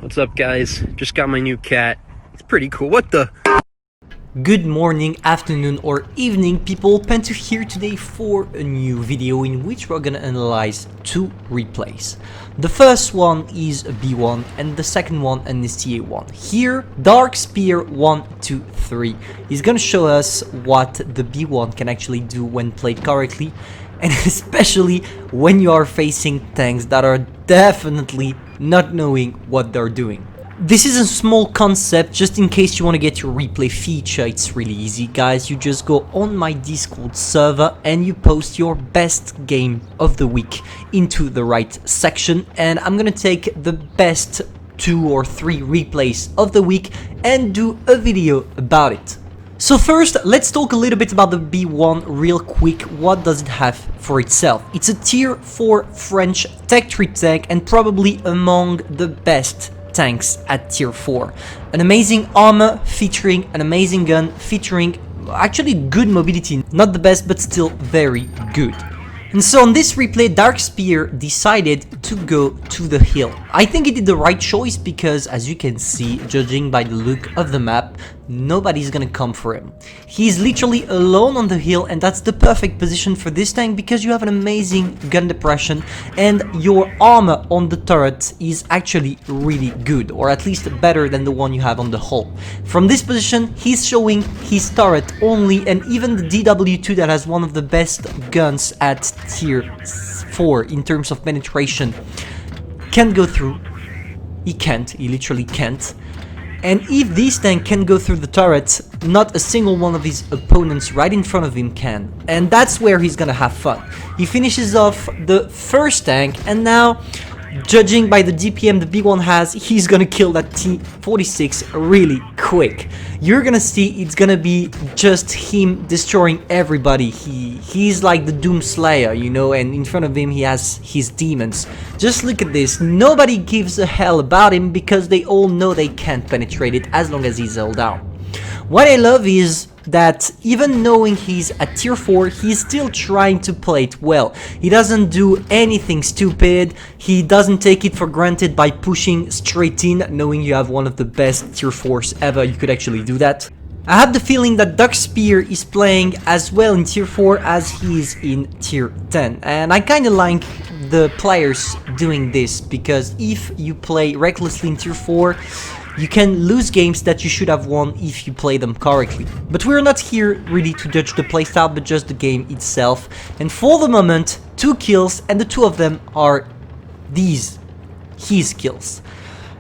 What's up, guys? Just got my new cat. It's pretty cool. What the? Good morning, afternoon or evening people, Pantoufleee here today for a new video in which we're gonna analyze two replays. The first one is a B1 and the second one an STA-1. Here, Dark Spear 1, 2, 3 is gonna show us what the B1 can actually do when played correctly, and especially when you are facing tanks that are definitely not knowing what they're doing. This is a small concept, just in case you want to get your replay feature. It's really easy, guys. You just go on my Discord server and you post your best game of the week into the right section, and I'm gonna take the best 2 or 3 replays of the week and do a video about it. So first, let's talk a little bit about the B1 real quick. What does it have for itself? It's a tier 4 French tech tree tank and probably among the best tanks at tier 4. An amazing armor featuring an amazing gun featuring actually good mobility, not the best but still very good. And so on this replay, Dark Spear decided to go to the hill. I think he did the right choice because, as you can see, judging by the look of the map, nobody's gonna come for him. He's literally alone on the hill, and that's the perfect position for this tank because you have an amazing gun depression and your armor on the turret is actually really good, or at least better than the one you have on the hull. From this position, he's showing his turret only, and even the DW2 that has one of the best guns at tier 4 in terms of penetration can't go through. He can't, he literally can't. And if this tank can go through the turret, not a single one of his opponents right in front of him can. And that's where he's gonna have fun. He finishes off the first tank, and now, judging by the DPM the B1 has, he's gonna kill that T-46 really quick. You're gonna see it's gonna be just him destroying everybody. He's like the Doom Slayer, you know, and in front of him he has his demons. Just look at this. Nobody gives a hell about him because they all know they can't penetrate it as long as he's held down. What I love is that even knowing he's at tier 4, he's still trying to play it well. He doesn't do anything stupid, he doesn't take it for granted by pushing straight in, knowing you have one of the best tier 4s ever. You could actually do that. I have the feeling that Dark Spear is playing as well in tier 4 as he is in tier 10, and I kinda like the players doing this, because if you play recklessly in tier 4, you can lose games that you should have won if you play them correctly. But we're not here really to judge the playstyle, but just the game itself. And for the moment, 2 kills, and the 2 of them are his kills.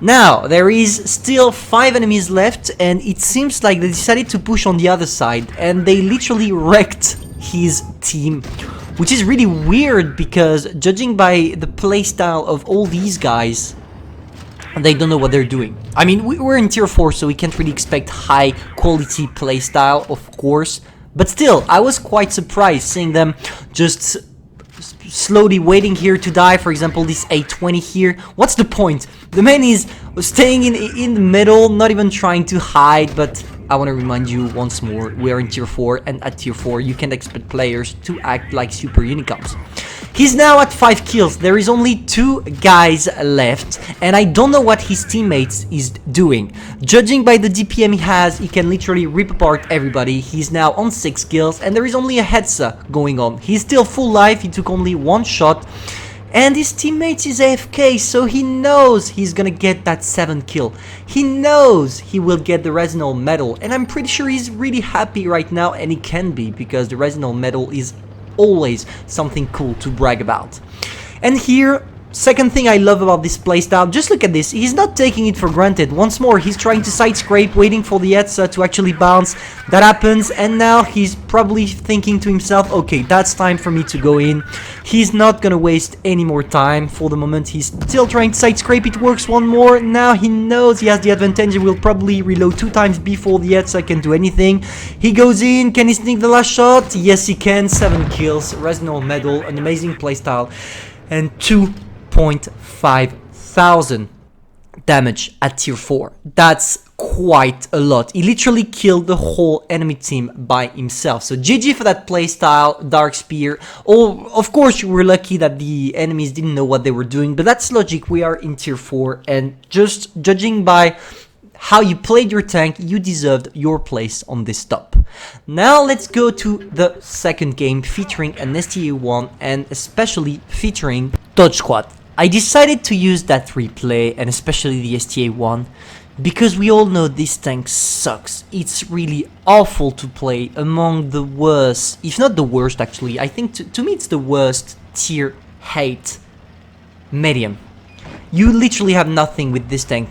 Now, there is still 5 enemies left, and it seems like they decided to push on the other side, and they literally wrecked his team. Which is really weird, because judging by the playstyle of all these guys, they don't know what they're doing. I mean, we're in tier 4, so we can't really expect high quality playstyle, of course. But still, I was quite surprised seeing them just slowly waiting here to die. For example, this A20 here. What's the point? The man is staying in the middle, not even trying to hide. But I want to remind you once more, we are in tier 4, and at tier 4 you can't expect players to act like super unicorns. He's now at 5 kills, there is only 2 guys left, and I don't know what his teammates is doing. Judging by the DPM he has, he can literally rip apart everybody. He's now on 6 kills, and there is only a headset going on. He's still full life, he took only 1 shot, and his teammate is AFK, so he knows he's gonna get that 7 kill. He knows he will get the Resinal medal, and I'm pretty sure he's really happy right now, and he can be, because the Resinal medal is always something cool to brag about. And here, second thing I love about this playstyle, just look at this, he's not taking it for granted. Once more, he's trying to side scrape, waiting for the Etsa to actually bounce. That happens, and now he's probably thinking to himself, okay, that's time for me to go in. He's not gonna waste any more time. For the moment, he's still trying to side scrape. It works one more. Now he knows he has the advantage. He will probably reload 2 times before the Etsa can do anything. He goes in. Can he sneak the last shot? Yes, he can. 7 kills. Resinal medal. An amazing playstyle. And 2.5 thousand damage at tier 4. That's quite a lot. He literally killed the whole enemy team by himself. So GG for that playstyle, Dark Spear. Oh, of course you were lucky that the enemies didn't know what they were doing, but that's logic. We are in tier 4 and just judging by how you played your tank, you deserved your place on this top. Now let's go to the second game featuring an STA-1 and especially featuring Dodge Squad. I decided to use that replay and especially the STA-1 because we all know this tank sucks. It's really awful to play, among the worst, if not the worst actually. I think to me it's the worst tier 8 medium. You literally have nothing with this tank.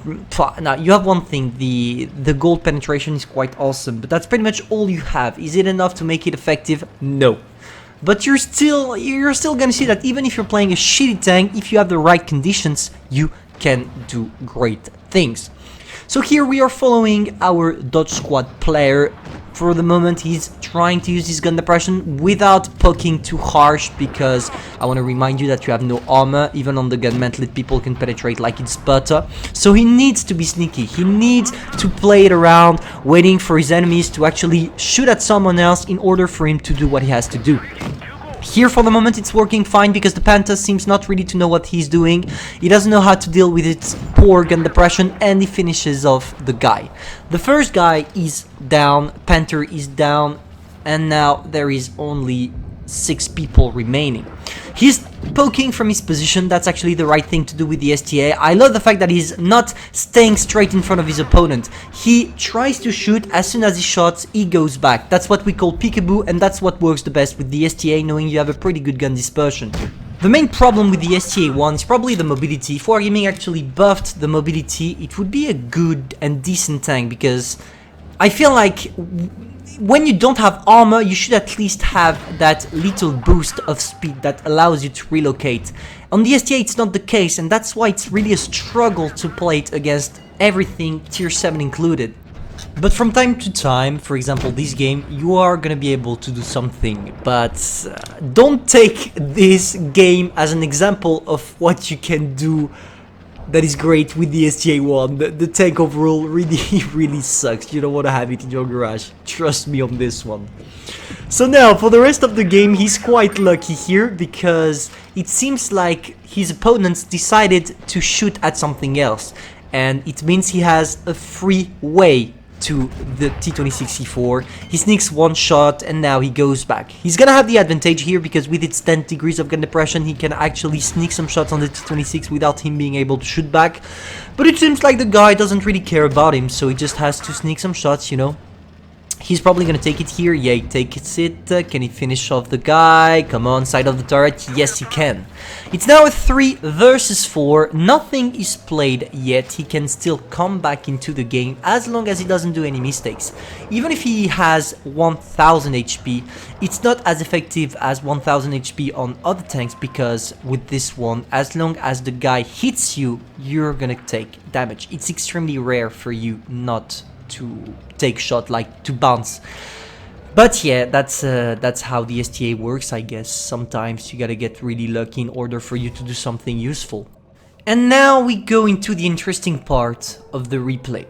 Now, you have one thing, the gold penetration is quite awesome, but that's pretty much all you have. Is it enough to make it effective? No. But you're still gonna see that even if you're playing a shitty tank, if you have the right conditions, you can do great things. So here we are following our Dodge Squad player. For the moment, he's trying to use his gun depression without poking too harsh, because I want to remind you that you have no armor. Even on the gun mantlet, people can penetrate like it's butter. So he needs to be sneaky. He needs to play it around, waiting for his enemies to actually shoot at someone else in order for him to do what he has to do. Here for the moment it's working fine because the Panther seems not really to know what he's doing. He doesn't know how to deal with its poor gun depression, and he finishes off the guy. The first guy is down, Panther is down, and now there is only 6 people remaining. He's poking from his position. That's actually the right thing to do with the STA. I love the fact that he's not staying straight in front of his opponent. He tries to shoot. As soon as he shoots, he goes back. That's what we call peekaboo, and that's what works the best with the STA, knowing you have a pretty good gun dispersion. The main problem with the STA-1 is probably the mobility. If Wargaming actually buffed the mobility, it would be a good and decent tank, because I feel like when you don't have armor, you should at least have that little boost of speed that allows you to relocate. On the STA it's not the case, and that's why it's really a struggle to play it against everything, tier 7 included. But from time to time, for example this game, you are gonna be able to do something, but don't take this game as an example of what you can do that is great with the STA-1. The tank overall really sucks. You don't want to have it in your garage. Trust me on this one. So now, for the rest of the game, he's quite lucky here, because it seems like his opponents decided to shoot at something else. And it means he has a free way to the T26C4. He sneaks one shot and now he goes back. He's gonna have the advantage here because with its 10 degrees of gun depression he can actually sneak some shots on the T26 without him being able to shoot back. But it seems like the guy doesn't really care about him, so he just has to sneak some shots, you know. He's probably gonna take it here. Yeah, he takes it. Can he finish off the guy? Come on, side of the turret. Yes, he can. It's now a 3 versus 4. Nothing is played yet. He can still come back into the game as long as he doesn't do any mistakes. Even if he has 1000 HP, it's not as effective as 1000 HP on other tanks, because with this one, as long as the guy hits you, you're gonna take damage. It's extremely rare for you not to take shot, like to bounce. But yeah, that's how the STA works, I guess. Sometimes you gotta get really lucky in order for you to do something useful. And now we go into the interesting part of the replay.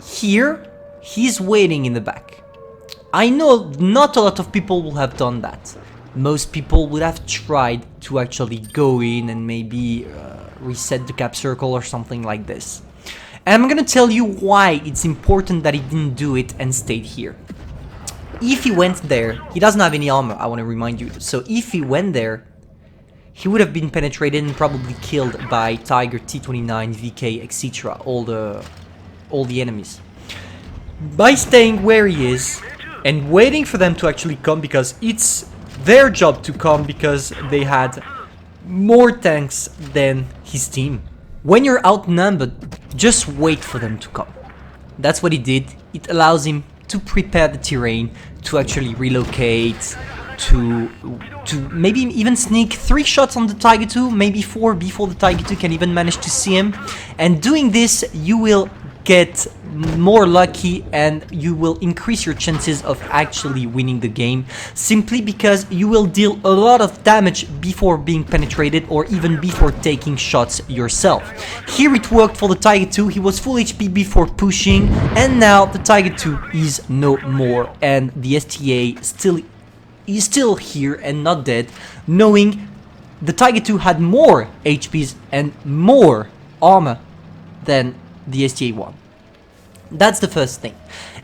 Here, he's waiting in the back. I know not a lot of people will have done that. Most people would have tried to actually go in and maybe reset the cap circle or something like this. And I'm gonna tell you why it's important that he didn't do it and stayed here. If he went there, he doesn't have any armor, I want to remind you. So if he went there, he would have been penetrated and probably killed by Tiger, T29, VK, etc. All the enemies. By staying where he is and waiting for them to actually come, because it's their job to come because they had more tanks than his team. When you're outnumbered, just wait for them to come. That's what he did. It allows him to prepare the terrain, to actually relocate, to maybe even sneak 3 shots on the Tiger 2, maybe 4 before the Tiger 2 can even manage to see him. And doing this, you will get more lucky and you will increase your chances of actually winning the game, simply because you will deal a lot of damage before being penetrated or even before taking shots yourself. Here it worked for the Tiger 2. He was full HP before pushing, and now the Tiger 2 is no more, and the STA is still here and not dead, knowing the Tiger 2 had more HPs and more armor than the STA-1. That's the first thing.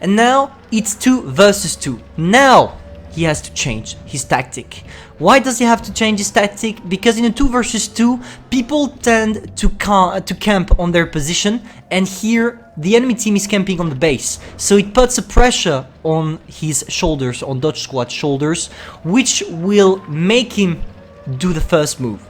And now it's 2 versus 2. Now he has to change his tactic. Why does he have to change his tactic? Because in a 2 versus 2, people tend to camp on their position, and here the enemy team is camping on the base. So it puts a pressure on his shoulders, on Dodge Squad's shoulders, which will make him do the first move.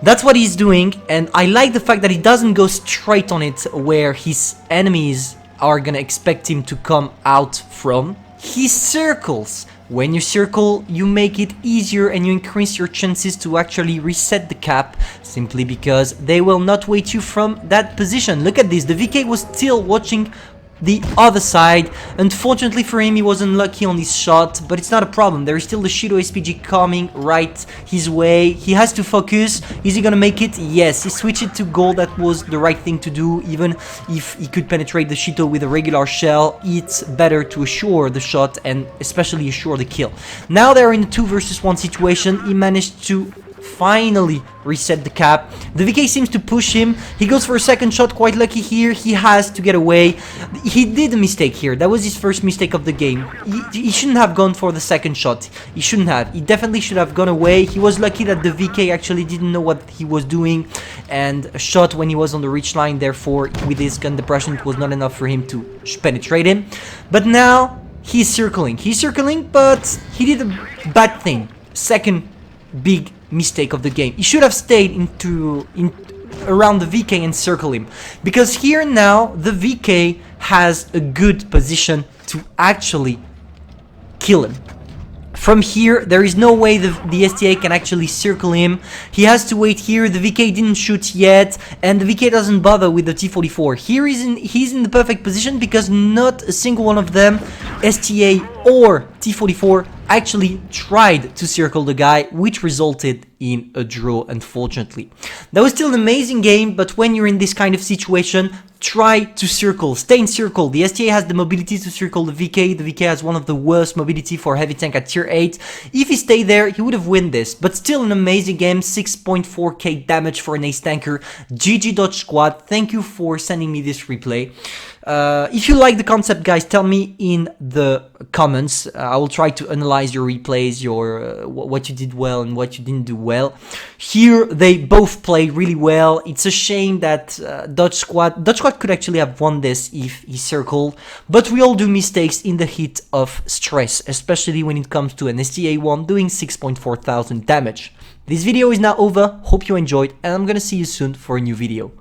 That's what he's doing, and I like the fact that he doesn't go straight on it where his enemies are gonna expect him to come out from. He circles. When you circle, you make it easier and you increase your chances to actually reset the cap, simply because they will not wait you from that position. Look at this, the VK was still watching the other side. Unfortunately for him, he was unlucky on his shot, but it's not a problem. There is still the Shido SPG coming right his way. He has to focus. Is he gonna make it? Yes, he switched it to gold. That was the right thing to do. Even if he could penetrate the Shido with a regular shell, it's better to assure the shot and especially assure the kill. Now they're in a 2 versus 1 situation. He managed to finally reset the cap. The VK seems to push him. He goes for a second shot, quite lucky here. He has to get away. He did a mistake here. That was his first mistake of the game. He shouldn't have gone for the second shot. He shouldn't have. He definitely should have gone away. He was lucky that the VK actually didn't know what he was doing and shot when he was on the reach line. Therefore, with his gun depression, it was not enough for him to penetrate him. But now he's circling. He's circling, but he did a bad thing. Second big mistake of the game. He should have stayed around the VK and circle him, because here now the VK has a good position to actually kill him. From here, there is no way the STA can actually circle him. He has to wait here. The VK didn't shoot yet, and the VK doesn't bother with the T-44. Here he's in the perfect position, because not a single one of them, STA or T-44, actually tried to circle the guy, which resulted in a draw, unfortunately. That was still an amazing game, but when you're in this kind of situation, try to circle, stay in circle. The STA has the mobility to circle the VK. The VK has one of the worst mobility for heavy tank at tier 8. If he stayed there, he would have won this, but still an amazing game. 6.4k damage for an ace tanker. GG Dodge Squad, thank you for sending me this replay. If you like the concept, guys, tell me in the comments. I will try to analyze your replays, your what you did well and what you didn't do well. Here, they both played really well. It's a shame that Dodge Squad could actually have won this if he circled, but we all do mistakes in the heat of stress, especially when it comes to an STA-1 doing 6.4 thousand damage. This video is now over. Hope you enjoyed, and I'm gonna see you soon for a new video.